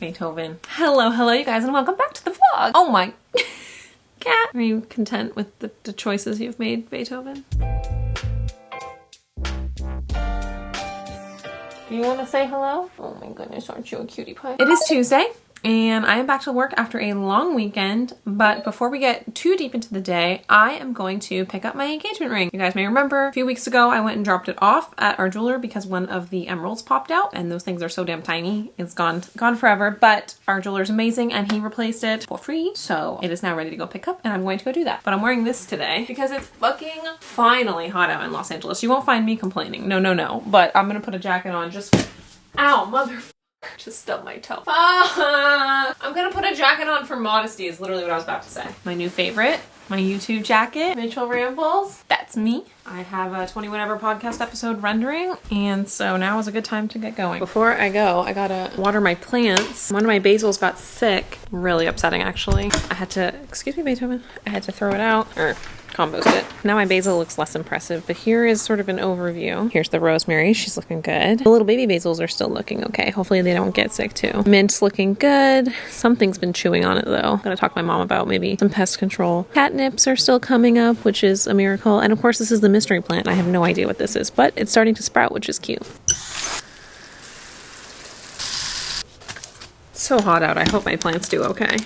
Beethoven. Hello you guys, and welcome back to the vlog. Oh my cat. Are you content with the choices you've made, Beethoven? You want to say hello? Oh my goodness, aren't you a cutie pie? It is Tuesday, and I am back to work after a long weekend, but before we get too deep into the day, I am going to pick up my engagement ring. You guys may remember a few weeks ago I went and dropped it off at our jeweler because one of the emeralds popped out, and those things are so damn tiny. It's gone forever, but our jeweler's amazing and he replaced it for free, so it is now ready to go pick up, and I'm going to go do that. But I'm wearing this today because it's fucking finally hot out in Los Angeles. You won't find me complaining. No, but I'm gonna put a jacket on just... Ow, mother... Just stubbed my toe. I'm gonna put a jacket on for modesty is literally what I was about to say. My new favorite, my YouTube jacket, Rachel Rambles. That's me. I have a 20 whatever podcast episode rendering, and so now is a good time to get going. Before I go, I gotta water my plants. One of my basils got sick. Really upsetting, actually. I had to, excuse me, Beethoven. I had to throw it out, or compost it. Now my basil looks less impressive, but here is sort of an overview. Here's the rosemary. She's looking good. The little baby basils are still looking okay. Hopefully they don't get sick too. Mint's looking good. Something's been chewing on it though. I'm gonna talk to my mom about maybe some pest control. Catnips are still coming up, which is a miracle. And of course this is the mystery plant. I have no idea what this is, but it's starting to sprout, which is cute. It's so hot out. I hope my plants do okay.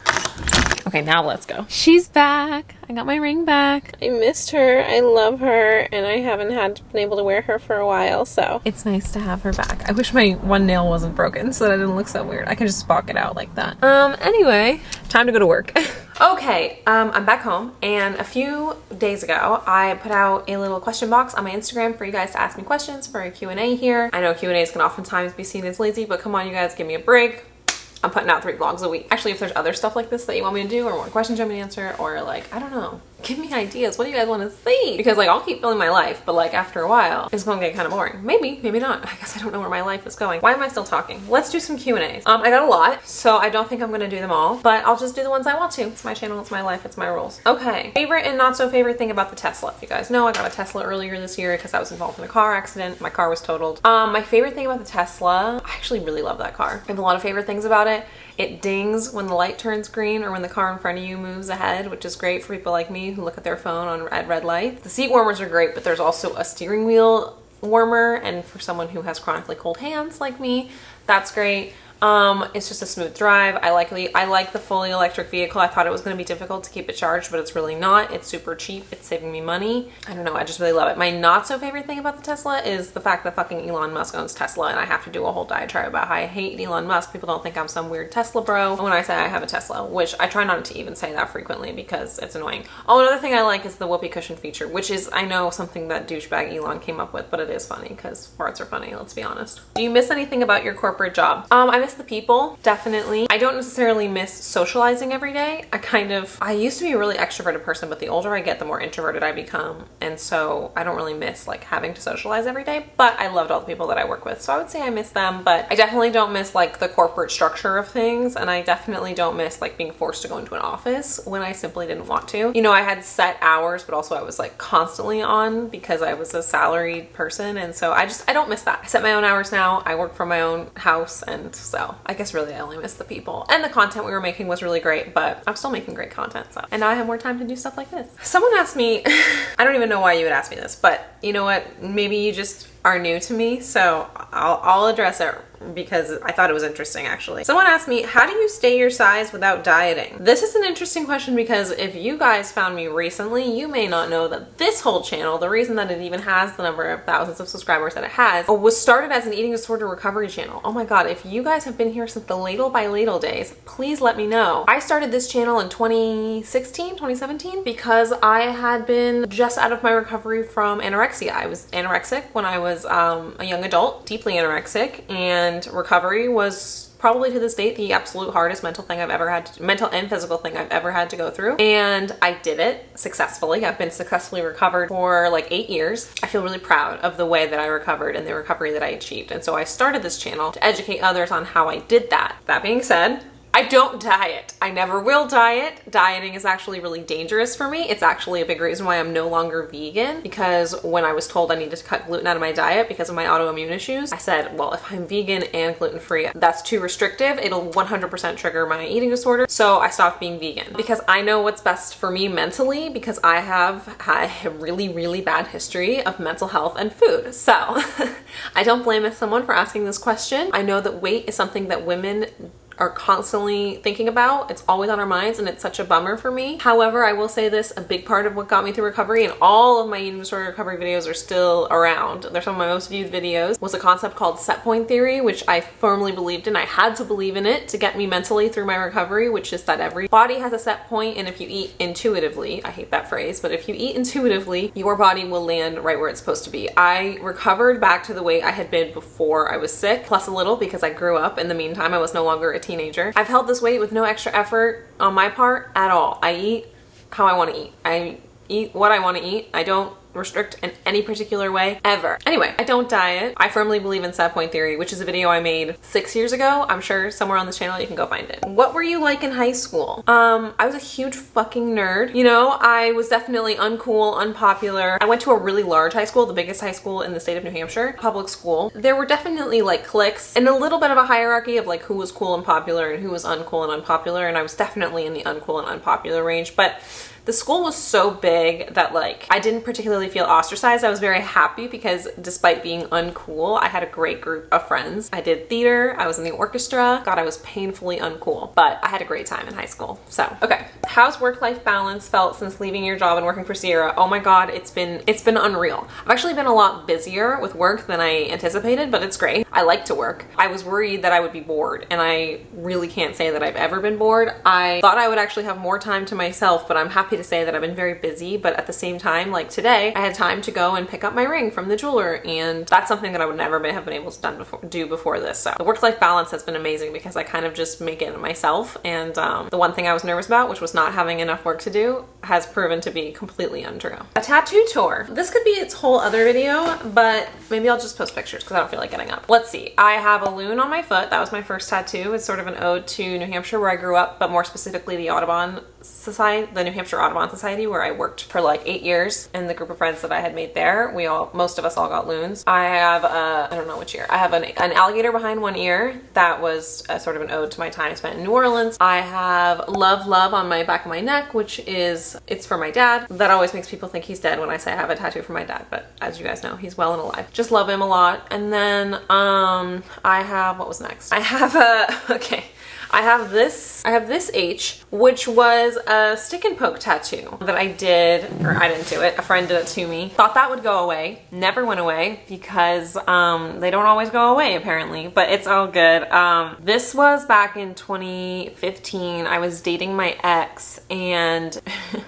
Okay, now let's go. She's back. I got my ring back. I missed her. I love her, and I haven't been able to wear her for a while, so it's nice to have her back. I wish my one nail wasn't broken so that I didn't look so weird. I can just balk it out like that. Anyway, time to go to work. Okay, I'm back home, and a few days ago, I put out a little question box on my Instagram for you guys to ask me questions for a Q&A here. I know Q&As can oftentimes be seen as lazy, but come on, you guys, give me a break. I'm putting out 3 vlogs a week. Actually, if there's other stuff like this that you want me to do or more questions you want me to answer, or like, I don't know, give me ideas. What do you guys want to see? Because like, I'll keep filming my life, but like after a while, it's gonna get kind of boring. Maybe not. I guess I don't know where my life is going. Why am I still talking? Let's do some Q&As. I got a lot, so I don't think I'm gonna do them all, but I'll just do the ones I want to. It's my channel, it's my life, it's my rules. Okay, favorite and not so favorite thing about the Tesla. You guys know I got a Tesla earlier this year because I was involved in a car accident. My car was totaled. My favorite thing about the Tesla, I actually really love that car. I have a lot of favorite things about it. It dings when the light turns green or when the car in front of you moves ahead, which is great for people like me who look at their phone at red lights. The seat warmers are great, but there's also a steering wheel warmer, and for someone who has chronically cold hands like me, that's great. It's just a smooth drive. I like the fully electric vehicle. I thought it was going to be difficult to keep it charged, but it's really not. It's super cheap. It's saving me money. I don't know. I just really love it. My not so favorite thing about the Tesla is the fact that fucking Elon Musk owns Tesla, and I have to do a whole diatribe about how I hate Elon Musk. People don't think I'm some weird Tesla bro when I say I have a Tesla, which I try not to even say that frequently because it's annoying. Oh, another thing I like is the whoopee cushion feature, which is, I know, something that douchebag Elon came up with, but it is funny because farts are funny, let's be honest. Do you miss anything about your corporate job? I miss the people. Definitely. I don't necessarily miss socializing every day. I used to be a really extroverted person, but the older I get, the more introverted I become. And so I don't really miss like having to socialize every day, but I loved all the people that I work with. So I would say I miss them, but I definitely don't miss like the corporate structure of things. And I definitely don't miss like being forced to go into an office when I simply didn't want to. You know, I had set hours, but also I was like constantly on because I was a salaried person. And so I don't miss that. I set my own hours now. I work from my own house. And so I guess really I only miss the people, and the content we were making was really great, but I'm still making great content. So, and now I have more time to do stuff like this. Someone asked me, I don't even know why you would ask me this, but you know what? Maybe you just are new to me, so I'll address it because I thought it was interesting actually. Someone asked me, how do you stay your size without dieting? This is an interesting question because if you guys found me recently, you may not know that this whole channel, the reason that it even has the number of thousands of subscribers that it has, was started as an eating disorder recovery channel. Oh my god, if you guys have been here since the Ladle by Ladle days, please let me know. I started this channel in 2017 because I had been just out of my recovery from anorexia. I was anorexic when I was a young adult, deeply anorexic, and recovery was probably to this date the absolute hardest mental and physical thing I've ever had to go through. And I did it successfully. I've been successfully recovered for like 8 years. I feel really proud of the way that I recovered and the recovery that I achieved. And so I started this channel to educate others on how I did that. That being said, I don't diet. I never will diet. Dieting is actually really dangerous for me. It's actually a big reason why I'm no longer vegan, because when I was told I needed to cut gluten out of my diet because of my autoimmune issues, I said, well, if I'm vegan and gluten-free, that's too restrictive. It'll 100% trigger my eating disorder. So I stopped being vegan because I know what's best for me mentally, because I have had a really, really bad history of mental health and food. So I don't blame someone for asking this question. I know that weight is something that women are constantly thinking about. It's always on our minds, and it's such a bummer for me. However, I will say this, a big part of what got me through recovery, and all of my eating disorder recovery videos are still around, they're some of my most viewed videos, was a concept called set point theory, which I firmly believed in. I had to believe in it to get me mentally through my recovery, which is that every body has a set point, and if you eat intuitively, I hate that phrase, but if you eat intuitively, your body will land right where it's supposed to be. I recovered back to the weight I had been before I was sick, plus a little because I grew up. In the meantime, I was no longer a teenager. I've held this weight with no extra effort on my part at all. I eat how I want to eat. I eat what I want to eat. I don't restrict in any particular way ever. Anyway, I don't diet. I firmly believe in set point theory, which is a video I made 6 years ago. I'm sure somewhere on this channel you can go find it. What were you like in high school? I was a huge fucking nerd. You know, I was definitely uncool, unpopular. I went to a really large high school, the biggest high school in the state of New Hampshire, public school. There were definitely like cliques and a little bit of a hierarchy of like who was cool and popular and who was uncool and unpopular, and I was definitely in the uncool and unpopular range, but the school was so big that like I didn't particularly feel ostracized. I was very happy because despite being uncool, I had a great group of friends. I did theater, I was in the orchestra. God, I was painfully uncool, but I had a great time in high school. So, okay. How's work-life balance felt since leaving your job and working for Sierra? Oh my God, it's been unreal. I've actually been a lot busier with work than I anticipated, but it's great. I like to work. I was worried that I would be bored, and I really can't say that I've ever been bored. I thought I would actually have more time to myself, but I'm happy to say that I've been very busy. But at the same time, like today, I had time to go and pick up my ring from the jeweler, and that's something that I would never have been able to do before this. So the work-life balance has been amazing because I kind of just make it myself, and the one thing I was nervous about, which was not having enough work to do, has proven to be completely untrue. A tattoo tour. This could be its whole other video, but maybe I'll just post pictures because I don't feel like getting up. Let's see. I have a loon on my foot. That was my first tattoo. It's sort of an ode to New Hampshire, where I grew up, but more specifically the Audubon Society, the New Hampshire Audubon Society, where I worked for like 8 years, and the group of friends that I had made there, most of us all got loons. I have I don't know which ear. I have an alligator behind one ear. That was a sort of an ode to my time spent in New Orleans. I have love on my back of my neck, which is, it's for my dad. That always makes people think he's dead when I say I have a tattoo for my dad, but as you guys know, he's well and alive. Just love him a lot. And then I have, what was next? I have I have this H, which was a stick and poke tattoo that I did, or I didn't do it, a friend did it to me. Thought that would go away, never went away, because they don't always go away apparently, but it's all good. This was back in 2015. I was dating my ex, and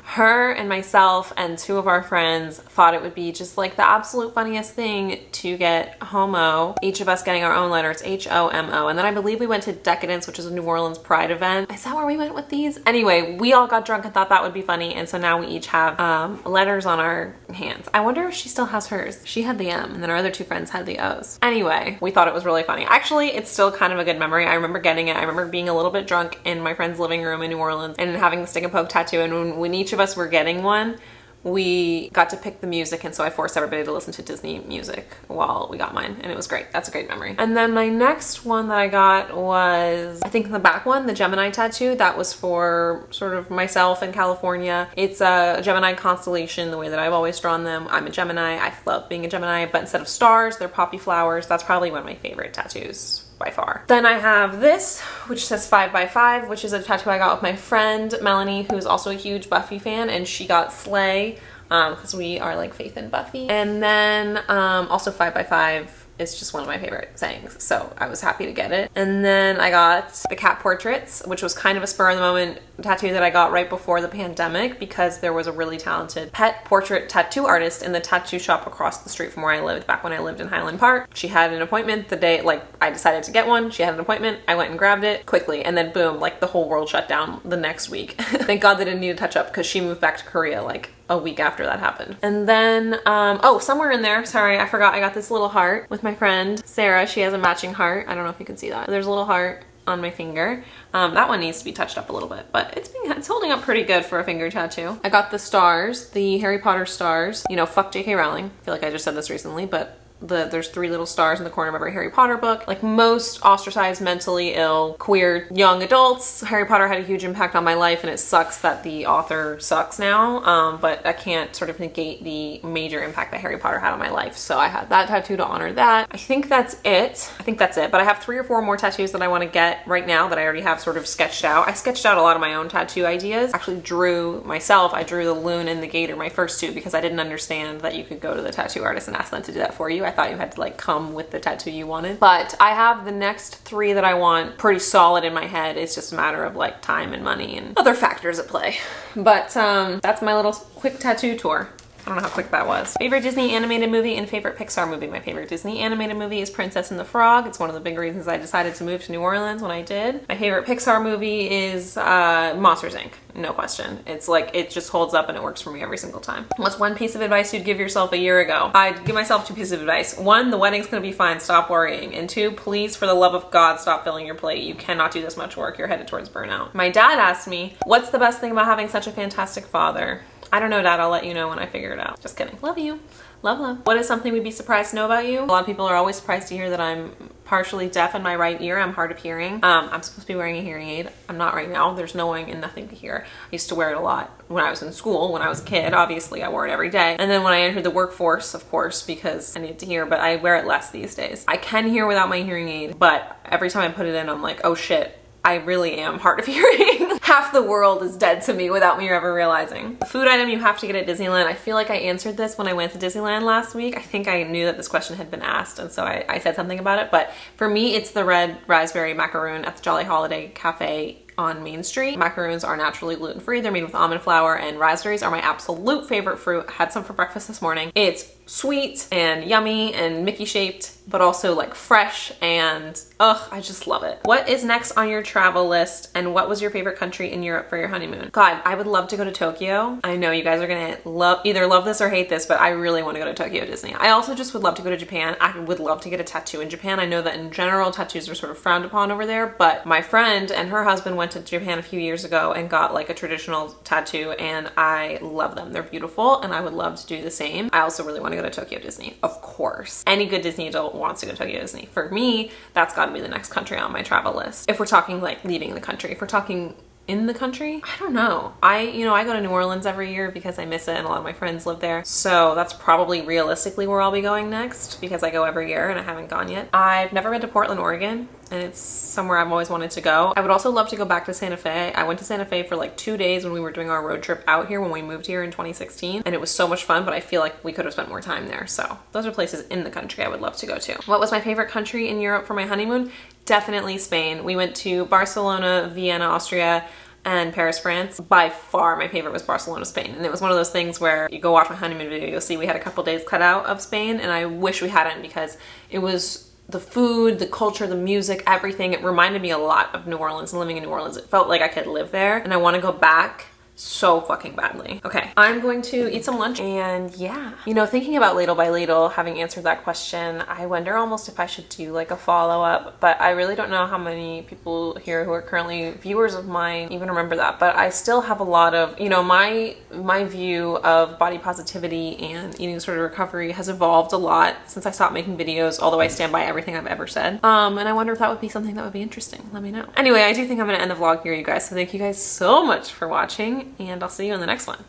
her and myself and two of our friends thought it would be just like the absolute funniest thing to get homo, each of us getting our own letter. It's H-O-M-O. And then I believe we went to Decadence, which is a New Orleans Pride event. Is that where we went with these? Anyway, we all got drunk and thought that would be funny, and so now we each have letters on our hands. I wonder if she still has hers. She had the M, and then our other two friends had the O's. Anyway, we thought it was really funny. Actually, it's still kind of a good memory. I remember getting it. I remember being a little bit drunk in my friend's living room in New Orleans and having the stick and poke tattoo, and when each of us were getting one, we got to pick the music, and so I forced everybody to listen to Disney music while we got mine, and it was great. That's a great memory. And then my next one that I got was, I think the back one, the Gemini tattoo. That was for sort of myself in California. It's a Gemini constellation, the way that I've always drawn them. I'm a Gemini. I love being a Gemini, but instead of stars, they're poppy flowers. That's probably one of my favorite tattoos by far. Then I have this, which says 5x5, which is a tattoo I got with my friend Melanie, who's also a huge Buffy fan, and she got Slay because we are like Faith and Buffy. And then also 5x5 is just one of my favorite sayings, so I was happy to get it. And then I got the cat portraits, which was kind of a spur of the moment tattoo that I got right before the pandemic, because there was a really talented pet portrait tattoo artist in the tattoo shop across the street from where I lived back when I lived in Highland Park. She had an appointment the day, like, I decided to get one. She had an appointment. I went and grabbed it quickly, and then boom, like the whole world shut down the next week. Thank God they didn't need a touch up, because she moved back to Korea like a week after that happened. And then, oh, somewhere in there, sorry, I forgot, I got this little heart with my friend Sarah. She has a matching heart. I don't know if you can see that. There's a little heart on my finger. That one needs to be touched up a little bit, but it's holding up pretty good for a finger tattoo. I got the stars, the Harry Potter stars. You know, fuck J.K. Rowling. I feel like I just said this recently, but there's 3 little stars in the corner of every Harry Potter book. Like most ostracized, mentally ill, queer young adults, Harry Potter had a huge impact on my life, and it sucks that the author sucks now, but I can't sort of negate the major impact that Harry Potter had on my life. So I had that tattoo to honor that. I think that's it. But I have 3 or 4 more tattoos that I want to get right now that I already have sort of sketched out. I sketched out a lot of my own tattoo ideas. Actually I drew the loon and the gator, my first 2, because I didn't understand that you could go to the tattoo artist and ask them to do that for you. I thought you had to like come with the tattoo you wanted. But I have the next 3 that I want pretty solid in my head. It's just a matter of like time and money and other factors at play. But that's my little quick tattoo tour. I don't know how quick that was. Favorite Disney animated movie and favorite Pixar movie. My favorite Disney animated movie is Princess and the Frog. It's one of the big reasons I decided to move to New Orleans when I did. My favorite Pixar movie is Monsters, Inc. No question. It's like, it just holds up and it works for me every single time. What's one piece of advice you'd give yourself a year ago? I'd give myself 2 pieces of advice. 1, the wedding's gonna be fine, stop worrying. And 2, please, for the love of God, stop filling your plate. You cannot do this much work. You're headed towards burnout. My dad asked me, what's the best thing about having such a fantastic father? I don't know, Dad. I'll let you know when I figure it out. Just kidding. Love you. Love, love. What is something we'd be surprised to know about you? A lot of people are always surprised to hear that I'm partially deaf in my right ear. I'm hard of hearing. I'm supposed to be wearing a hearing aid. I'm not right now. There's knowing and nothing to hear. I used to wear it a lot when I was in school. When I was a kid, obviously I wore it every day. And then when I entered the workforce, of course, because I needed to hear, but I wear it less these days. I can hear without my hearing aid, but every time I put it in, I'm like, oh shit, I really am hard of hearing. Half the world is dead to me without me ever realizing. A food item you have to get at Disneyland. I feel like I answered this when I went to Disneyland last week. I think I knew that this question had been asked, and so I said something about it. But for me, it's the red raspberry macaroon at the Jolly Holiday Cafe on Main Street. Macaroons are naturally gluten-free. They're made with almond flour, and raspberries are my absolute favorite fruit. I had some for breakfast this morning. It's sweet and yummy and Mickey shaped, but also like fresh, and ugh, I just love it. What is next on your travel list, and what was your favorite country in Europe for your honeymoon? God, I would love to go to Tokyo. I know you guys are gonna either love this or hate this, but I really want to go to Tokyo Disney. I also just would love to go to Japan. I would love to get a tattoo in Japan. I know that in general tattoos are sort of frowned upon over there, but my friend and her husband went to Japan a few years ago and got like a traditional tattoo, and I love them. They're beautiful, and I would love to do the same. I also really want to go to Tokyo Disney, of course. Any good Disney adult wants to go to Tokyo Disney. For me, that's got to be the next country on my travel list. If we're talking like leaving the country, if we're talking in the country, I don't know. I go to New Orleans every year because I miss it and a lot of my friends live there. So that's probably realistically where I'll be going next because I go every year and I haven't gone yet. I've never been to Portland, Oregon, and it's somewhere I've always wanted to go. I would also love to go back to Santa Fe. I went to Santa Fe for like 2 days when we were doing our road trip out here when we moved here in 2016, and it was so much fun, but I feel like we could have spent more time there. So those are places in the country I would love to go to. What was my favorite country in Europe for my honeymoon? Definitely Spain. We went to Barcelona, Vienna, Austria, and Paris, France. By far my favorite was Barcelona, Spain. And it was one of those things where you go watch my honeymoon video, you'll see we had a couple days cut out of Spain, and I wish we hadn't because it was the food, the culture, the music, everything. It reminded me a lot of New Orleans and living in New Orleans. It felt like I could live there, and I want to go back so fucking badly. Okay, I'm going to eat some lunch, and yeah. You know, thinking about Ladle by Ladle, having answered that question, I wonder almost if I should do like a follow-up, but I really don't know how many people here who are currently viewers of mine even remember that. But I still have a lot of, you know, my view of body positivity and eating disorder recovery has evolved a lot since I stopped making videos, although I stand by everything I've ever said. And I wonder if that would be something that would be interesting. Let me know. Anyway, I do think I'm gonna end the vlog here, you guys, so thank you guys so much for watching, and I'll see you in the next one.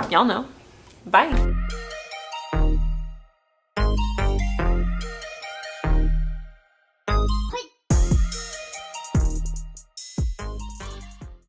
Y'all know. Bye.